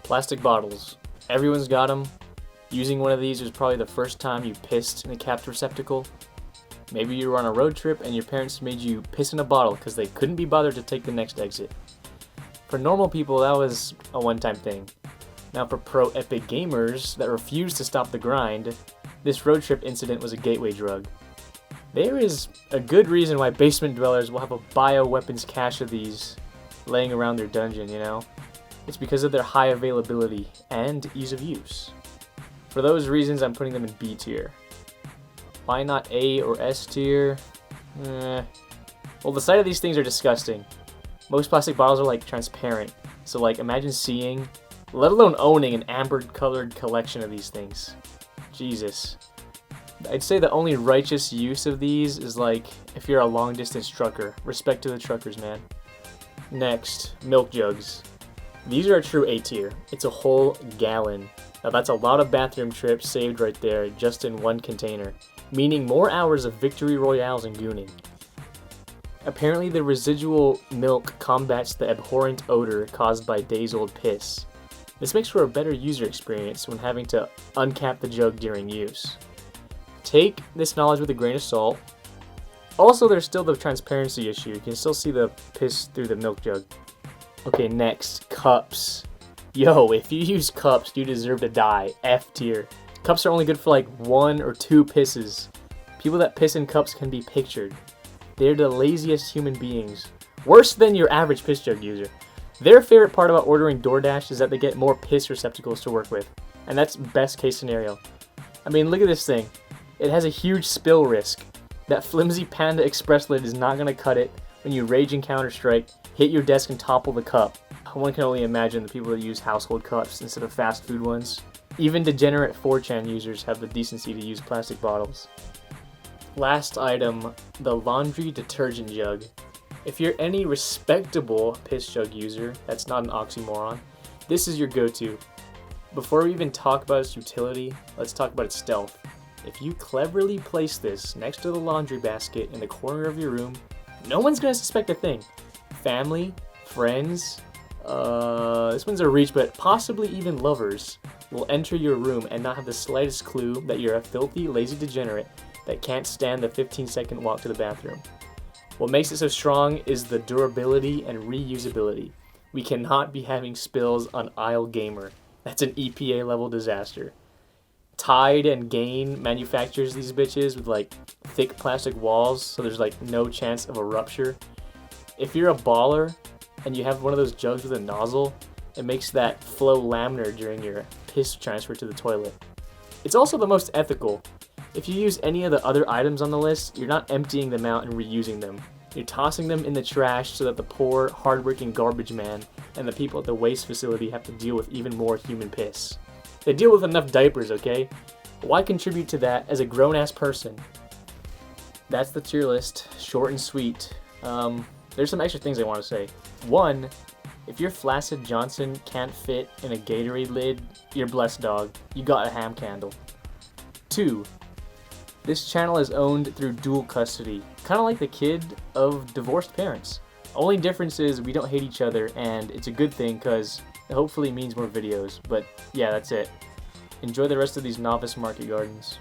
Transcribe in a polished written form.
Plastic bottles. Everyone's got them. Using one of these was probably the first time you pissed in a capped receptacle. Maybe you were on a road trip and your parents made you piss in a bottle because they couldn't be bothered to take the next exit. For normal people, that was a one-time thing. Now for pro epic gamers that refuse to stop the grind, this road trip incident was a gateway drug. There is a good reason why basement dwellers will have a bioweapons cache of these laying around their dungeon, you know? It's because of their high availability and ease of use. For those reasons, I'm putting them in B tier. Why not A or S tier? Well, the sight of these things are disgusting. Most plastic bottles are like transparent, so like imagine seeing, let alone owning, an amber colored collection of these things. Jesus. I'd say the only righteous use of these is like if you're a long distance trucker. Respect to the truckers, man. Next, milk jugs. These are a true A tier. It's a whole gallon. Now that's a lot of bathroom trips saved right there just in one container, meaning more hours of victory royales and gooning. Apparently the residual milk combats the abhorrent odor caused by days-old piss. This makes for a better user experience when having to uncap the jug during use. Take this knowledge with a grain of salt. Also, there's still the transparency issue. You can still see the piss through the milk jug. Okay, next, cups. Yo, if you use cups, you deserve to die. F tier. Cups are only good for like 1 or 2 pisses. People that piss in cups can be pictured. They're the laziest human beings. Worse than your average piss jug user. Their favorite part about ordering DoorDash is that they get more piss receptacles to work with. And that's best case scenario. I mean, look at this thing. It has a huge spill risk. That flimsy Panda Express lid is not going to cut it when you rage in Counter-Strike, hit your desk and topple the cup. One can only imagine the people that use household cups instead of fast food ones. Even degenerate 4chan users have the decency to use plastic bottles. Last item, the laundry detergent jug. If you're any respectable piss jug user, that's not an oxymoron, this is your go-to. Before we even talk about its utility, let's talk about its stealth. If you cleverly place this next to the laundry basket in the corner of your room, no one's gonna suspect a thing. Family, friends, this one's a reach, but possibly even lovers will enter your room and not have the slightest clue that you're a filthy, lazy degenerate that can't stand the 15-second walk to the bathroom. What makes it so strong is the durability and reusability. We cannot be having spills on Aisle Gamer. That's an EPA level disaster. Tide and Gain manufactures these bitches with like thick plastic walls, so there's like no chance of a rupture. If you're a baller and you have one of those jugs with a nozzle, it makes that flow laminar during your piss transfer to the toilet. It's also the most ethical. If you use any of the other items on the list, you're not emptying them out and reusing them. You're tossing them in the trash so that the poor, hardworking garbage man and the people at the waste facility have to deal with even more human piss. They deal with enough diapers, okay? Why contribute to that as a grown-ass person? That's the tier list, short and sweet. There's some extra things I want to say. 1, if your flaccid Johnson can't fit in a Gatorade lid, you're blessed, dog. You got a ham candle. 2, this channel is owned through dual custody, kind of like the kid of divorced parents. Only difference is we don't hate each other, and it's a good thing because it hopefully means more videos. But yeah, that's it. Enjoy the rest of these novice market gardens.